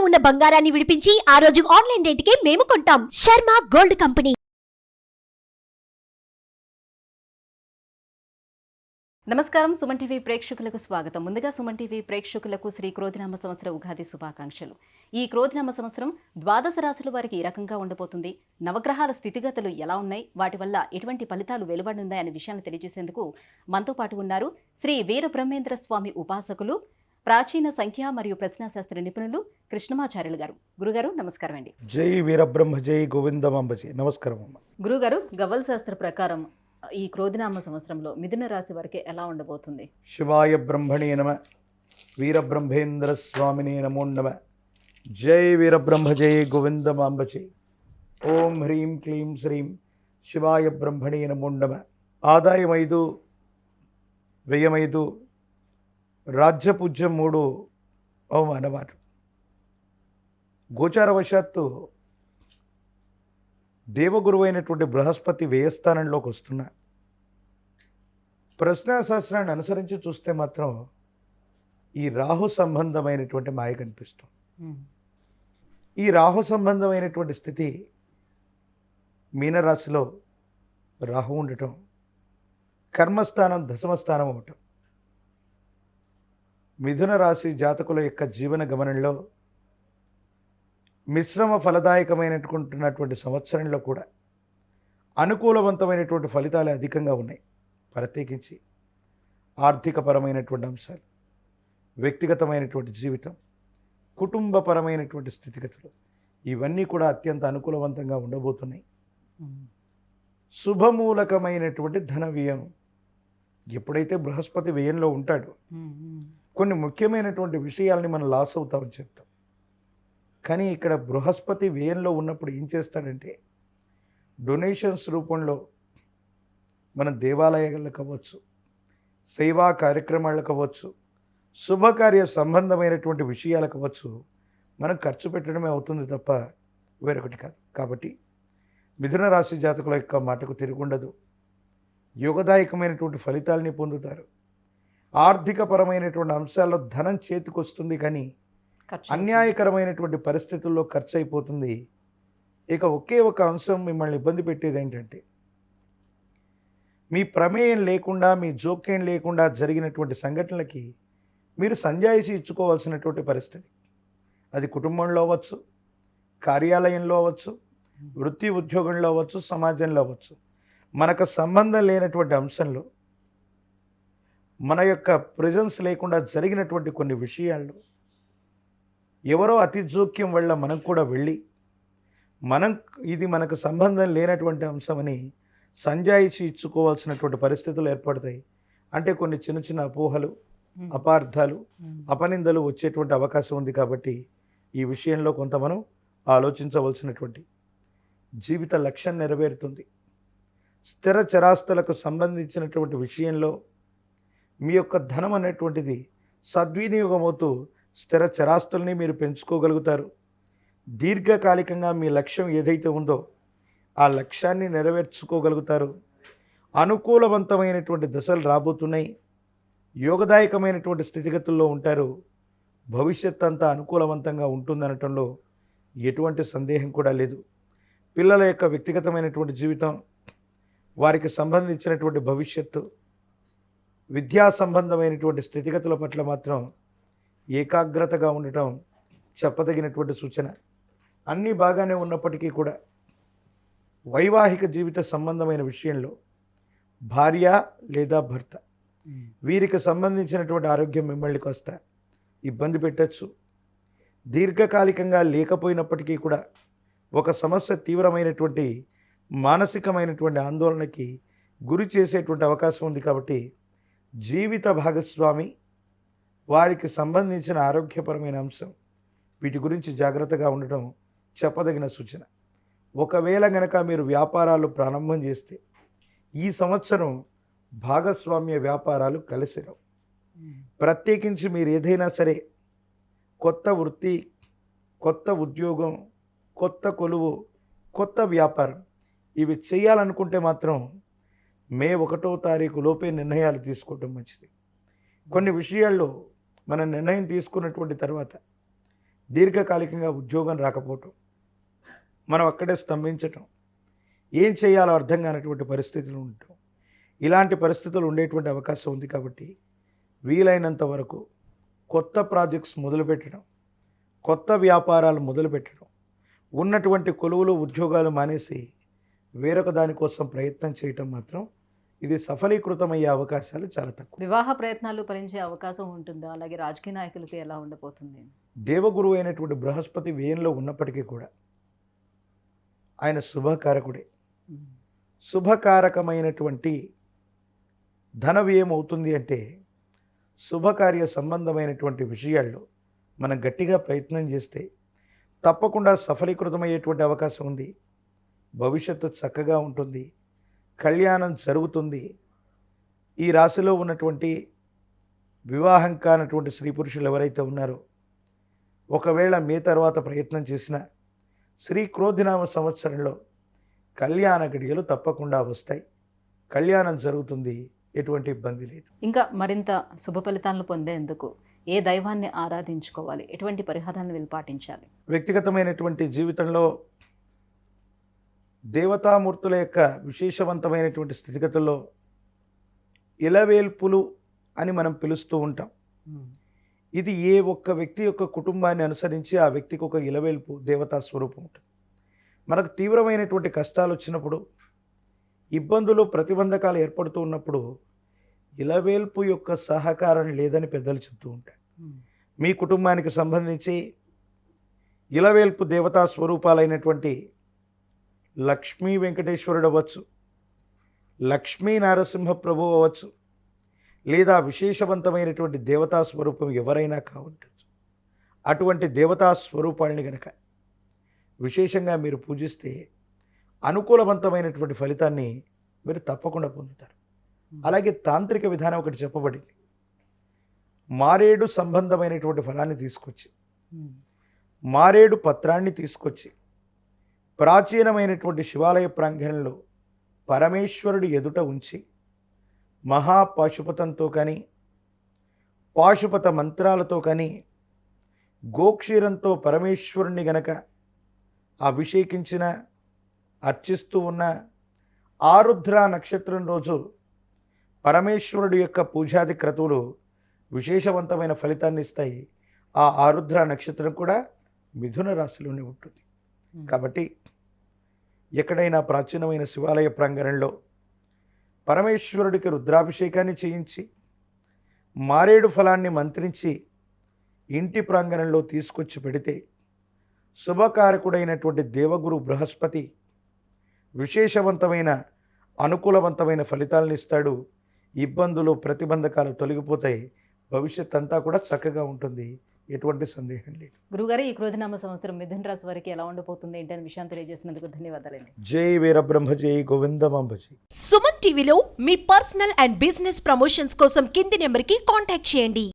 ఉన్న బంగారాన్ని విడిపించి ఆ రోజు ఆన్లైన్ రేటుకే మేము కొంటాం. Sharma gold company. నమస్కారం. సుమన్ టీవీ ప్రేక్షకులకు స్వాగతం. ముందుగా సుమన్ టీవీ ప్రేక్షకులకు శ్రీ క్రోధినామ సంవత్సర ఉగాది శుభాకాంక్షలు. ఈ క్రోధినామ సంవత్సరం ద్వాదశ రాశుల వారికి ఏ రకంగా ఉండబోతుంది, నవగ్రహాల స్థితిగతులు ఎలా ఉన్నాయి, వాటి వల్ల ఎటువంటి ఫలితాలు వెలువడున్నాయి అనే విషయాన్ని తెలియజేసేందుకు మనతో పాటు ఉన్నారు శ్రీ వీర బ్రహ్మేంద్ర స్వామి ఉపాసకులు, ప్రాచీన సంఖ్య మరియు ప్రశ్నాశాస్త్ర నిపుణులు కృష్ణమాచార్యులు గారు. గురుగారు నమస్కారం అండి. జై వీరబ్రహ్మ జై గోవిందమాంబ జై. నమస్కారం అమ్మ. గురుగారు, గవ్వల శాస్త్ర ప్రకారం ఈ క్రోధినామ సంవత్సరంలో మిథున రాశి వారికి ఎలా ఉండబోతుంది? శివాయ బ్రహ్మణే నమ, వీరబ్రహ్మేంద్ర స్వామినే నమో నమ. జై వీరబ్రహ్మ జై గోవిందమాంబ జై. ఓం హ్రీం క్లీం శ్రీం శివాయ బ్రహ్మణే నమో నమ. ఆదాయం 5, వ్యయం 5, రాజ్యపూజ్యం 3, అవమానవారు. గోచారవశాత్తు దేవగురువు అయినటువంటి బృహస్పతి వ్యయస్థానంలోకి వస్తున్నా. ప్రశ్నాశాస్త్రాన్ని అనుసరించి చూస్తే మాత్రం ఈ రాహు సంబంధమైనటువంటి మాయ కనిపిస్తుంది. ఈ రాహు సంబంధమైనటువంటి స్థితి మీనరాశిలో రాహు ఉండటం, కర్మస్థానం దశమస్థానం అవటం, మిథున రాశి జాతకుల యొక్క జీవన గమనంలో మిశ్రమ ఫలదాయకమైనటువంటి సంవత్సరంలో కూడా అనుకూలవంతమైనటువంటి ఫలితాలు అధికంగా ఉన్నాయి. ప్రత్యేకించి ఆర్థికపరమైనటువంటి అంశాలు, వ్యక్తిగతమైనటువంటి జీవితం, కుటుంబపరమైనటువంటి స్థితిగతులు, ఇవన్నీ కూడా అత్యంత అనుకూలవంతంగా ఉండబోతున్నాయి. శుభమూలకమైనటువంటి ధన వ్యయం. ఎప్పుడైతే బృహస్పతి వ్యయంలో ఉంటాడో కొన్ని ముఖ్యమైనటువంటి విషయాల్ని మనం లాస్ అవుతామని చెప్తాం. కానీ ఇక్కడ బృహస్పతి వ్యయంలో ఉన్నప్పుడు ఏం చేస్తాడంటే డొనేషన్స్ రూపంలో మన దేవాలయాలకు అవ్వచ్చు, సేవా కార్యక్రమాలకు అవ్వచ్చు, శుభకార్య సంబంధమైనటువంటి విషయాలకు అవ్వచ్చు, మనం ఖర్చు పెట్టడమే అవుతుంది తప్ప వేరొకటి కాదు. కాబట్టి మిథున రాశి జాతకుల యొక్క మాటకు తిరుగుండదు. యోగదాయకమైనటువంటి ఫలితాలని పొందుతారు. ఆర్థికపరమైనటువంటి అంశాల్లో ధనం చేతికొస్తుంది, కానీ అన్యాయకరమైనటువంటి పరిస్థితుల్లో ఖర్చు అయిపోతుంది. ఇక ఒకే ఒక అంశం మిమ్మల్ని ఇబ్బంది పెట్టేది ఏంటంటే మీ ప్రమేయం లేకుండా, మీ జోక్యం లేకుండా జరిగినటువంటి సంఘటనలకి మీరు సంజాయిషి ఇచ్చుకోవాల్సినటువంటి పరిస్థితి. అది కుటుంబంలో అవ్వచ్చు, కార్యాలయంలో అవ్వచ్చు, వృత్తి ఉద్యోగంలో అవ్వచ్చు, సమాజంలో అవ్వచ్చు. మనకు సంబంధం లేనటువంటి అంశంలో మన యొక్క ప్రెజెన్స్ లేకుండా జరిగినటువంటి కొన్ని విషయాల్లో ఎవరో అతి జోక్యం వల్ల మనం కూడా వెళ్ళి ఇది మనకు సంబంధం లేనటువంటి అంశమని సంజాయిషి ఇచ్చుకోవాల్సినటువంటి పరిస్థితులు ఏర్పడతాయి. అంటే కొన్ని చిన్న చిన్న అపోహలు, అపార్థాలు, అపనిందలు వచ్చేటువంటి అవకాశం ఉంది. కాబట్టి ఈ విషయంలో కొంత మనం ఆలోచించవలసినటువంటి జీవిత లక్ష్యం నెరవేరుతుంది. స్థిర చరాస్తులకు సంబంధించినటువంటి విషయంలో మీ యొక్క ధనం అనేటువంటిది సద్వినియోగమవుతూ స్థిర చరాస్తుల్ని మీరు పెంచుకోగలుగుతారు. దీర్ఘకాలికంగా మీ లక్ష్యం ఏదైతే ఉందో ఆ లక్ష్యాన్ని నెరవేర్చుకోగలుగుతారు. అనుకూలవంతమైనటువంటి దశలు రాబోతున్నాయి. యోగదాయకమైనటువంటి స్థితిగతుల్లో ఉంటారు. భవిష్యత్ అంతా అనుకూలవంతంగా ఉంటుందనటంలో ఎటువంటి సందేహం కూడా లేదు. పిల్లల యొక్క వ్యక్తిగతమైనటువంటి జీవితం, వారికి సంబంధించినటువంటి భవిష్యత్తు, విద్యా సంబంధమైనటువంటి స్థితిగతుల పట్ల మాత్రం ఏకాగ్రతగా ఉండటం చెప్పదగినటువంటి సూచన. అన్నీ బాగానే ఉన్నప్పటికీ కూడా వైవాహిక జీవిత సంబంధమైన విషయంలో భార్య లేదా భర్త వీరికి సంబంధించినటువంటి ఆరోగ్యం మిమ్మల్ని కాస్త ఇబ్బంది పెట్టచ్చు. దీర్ఘకాలికంగా లేకపోయినప్పటికీ కూడా ఒక సమస్య తీవ్రమైనటువంటి మానసికమైనటువంటి ఆందోళనకి గురి చేసేటువంటి అవకాశం ఉంది. కాబట్టి జీవిత భాగస్వామి, వారికి సంబంధించిన ఆరోగ్యపరమైన అంశం, వీటి గురించి జాగ్రత్తగా ఉండటం చెప్పదగిన సూచన. ఒకవేళ గనక మీరు వ్యాపారాలు ప్రారంభం చేస్తే ఈ సంవత్సరం భాగస్వామ్య వ్యాపారాలు కలిసిరావు. ప్రత్యేకించి మీరు ఏదైనా సరే కొత్త వృత్తి, కొత్త ఉద్యోగం, కొత్త కొలువు, కొత్త వ్యాపారం ఇవి చేయాలనుకుంటే మాత్రం మే 1వ తారీఖు లోపే నిర్ణయాలు తీసుకోవడం మంచిది. కొన్ని విషయాల్లో మనం నిర్ణయం తీసుకున్నటువంటి తర్వాత దీర్ఘకాలికంగా ఉద్యోగం రాకపోవటం, మనం అక్కడే స్తంభించటం, ఏం చేయాలో అర్థం కానటువంటి పరిస్థితులు ఉండటం, ఇలాంటి పరిస్థితులు ఉండేటువంటి అవకాశం ఉంది. కాబట్టి వీలైనంత వరకు కొత్త ప్రాజెక్ట్స్ మొదలుపెట్టడం, కొత్త వ్యాపారాలు మొదలుపెట్టడం, ఉన్నటువంటి కొలువులు ఉద్యోగాలు మానేసి వేరొక దానికోసం ప్రయత్నం చేయటం మాత్రం ఇది సఫలీకృతమయ్యే అవకాశాలు చాలా తక్కువ. వివాహ ప్రయత్నాలు ఫలించే అవకాశం ఉంటుందా? అలాగే రాజకీయ నాయకులకి ఎలా ఉండబోతుంది? దేవగురువు అయినటువంటి బృహస్పతి వ్యయంలో ఉన్నప్పటికీ కూడా ఆయన శుభకారకుడే. శుభకారకమైనటువంటి ధన వ్యయం అవుతుంది అంటే శుభకార్య సంబంధమైనటువంటి విషయాల్లో మనం గట్టిగా ప్రయత్నం చేస్తే తప్పకుండా సఫలీకృతమయ్యేటువంటి అవకాశం ఉంది. భవిష్యత్తు చక్కగా ఉంటుంది, కళ్యాణం జరుగుతుంది. ఈ రాశిలో ఉన్నటువంటి వివాహం కానటువంటి స్త్రీ పురుషులు ఎవరైతే ఉన్నారో, ఒకవేళ మే తర్వాత ప్రయత్నం చేసినా శ్రీ క్రోధినామ సంవత్సరంలో కళ్యాణ గడియలు తప్పకుండా వస్తాయి, కళ్యాణం జరుగుతుంది, ఎటువంటి ఇబ్బంది లేదు. ఇంకా మరింత శుభ ఫలితాలను పొందేందుకు ఏ దైవాన్ని ఆరాధించుకోవాలి? ఎటువంటి పరిహారాన్ని వీళ్ళు పాటించాలి? వ్యక్తిగతమైనటువంటి జీవితంలో దేవతామూర్తుల యొక్క విశేషవంతమైనటువంటి స్థితిగతుల్లో ఇలవేల్పులు అని మనం పిలుస్తూ ఉంటాం. ఇది ఏ ఒక్క వ్యక్తి యొక్క కుటుంబాన్ని అనుసరించి ఆ వ్యక్తికి ఒక ఇలవేల్పు దేవతా స్వరూపం ఉంటుంది. మనకు తీవ్రమైనటువంటి కష్టాలు వచ్చినప్పుడు, ఇబ్బందులు ప్రతిబంధకాలు ఏర్పడుతూ ఉన్నప్పుడు ఇలవేల్పు యొక్క సహకారం లేదని పెద్దలు చెప్తూ ఉంటారు. మీ కుటుంబానికి సంబంధించి ఇలవేల్పు దేవతా స్వరూపాలైనటువంటి లక్ష్మీ వెంకటేశ్వరుడు అవ్వచ్చు, లక్ష్మీ నరసింహ ప్రభు అవ్వచ్చు, లేదా విశేషవంతమైనటువంటి దేవతా స్వరూపం ఎవరైనా కావచ్చు. అటువంటి దేవతా స్వరూపాలని గనక విశేషంగా మీరు పూజిస్తే అనుకూలవంతమైనటువంటి ఫలితాన్ని మీరు తప్పకుండా పొందుతారు. అలాగే తాంత్రిక విధానం ఒకటి చెప్పబడింది. మారేడు సంబంధమైనటువంటి ఫలాన్ని తీసుకొచ్చి, మారేడు పత్రాన్ని తీసుకొచ్చి ప్రాచీనమైనటువంటి శివాలయ ప్రాంగణంలో పరమేశ్వరుడి ఎదుట ఉంచి మహాపాశుపతంతో కానీ, పాశుపత మంత్రాలతో కానీ, గోక్షీరంతో పరమేశ్వరుణ్ణి గనక అభిషేకించిన, అర్చిస్తూ ఉన్న ఆరుద్ర నక్షత్రం రోజు పరమేశ్వరుడి యొక్క పూజాది క్రతువులు విశేషవంతమైన ఫలితాన్ని ఇస్తాయి. ఆ ఆరుద్ర నక్షత్రం కూడా మిథున రాశిలోనే ఉంటుంది. కాబట్టి ఎక్కడైనా ప్రాచీనమైన శివాలయ ప్రాంగణంలో పరమేశ్వరుడికి రుద్రాభిషేకాన్ని చేయించి, మారేడు ఫలాన్ని మంత్రించి ఇంటి ప్రాంగణంలో తీసుకొచ్చి పెడితే శుభకారకుడైనటువంటి దేవగురు బృహస్పతి విశేషవంతమైన అనుకూలవంతమైన ఫలితాలను ఇస్తాడు. ఇబ్బందులు ప్రతిబంధకాలు తొలగిపోతాయి, భవిష్యత్ అంతా కూడా చక్కగా ఉంటుంది, ఎటువంటి సందేహం లేదు. గురుగారు, ఈ క్రోధినామ సంవత్సరం మిథున రాశి వారికి ఎలా ఉండబోతుంది ఏంటి అనే విషయాన్ని తెలియజేసినందుకు ధన్యవాదాలండి. జై వీరబ్రహ్మ, జై గోవిందమాంబ జై. సుమన్ టీవీలో మీ పర్సనల్ అండ్ బిజినెస్ ప్రమోషన్స్ కోసం కింది నెంబర్కి కాంటాక్ట్ చేయండి.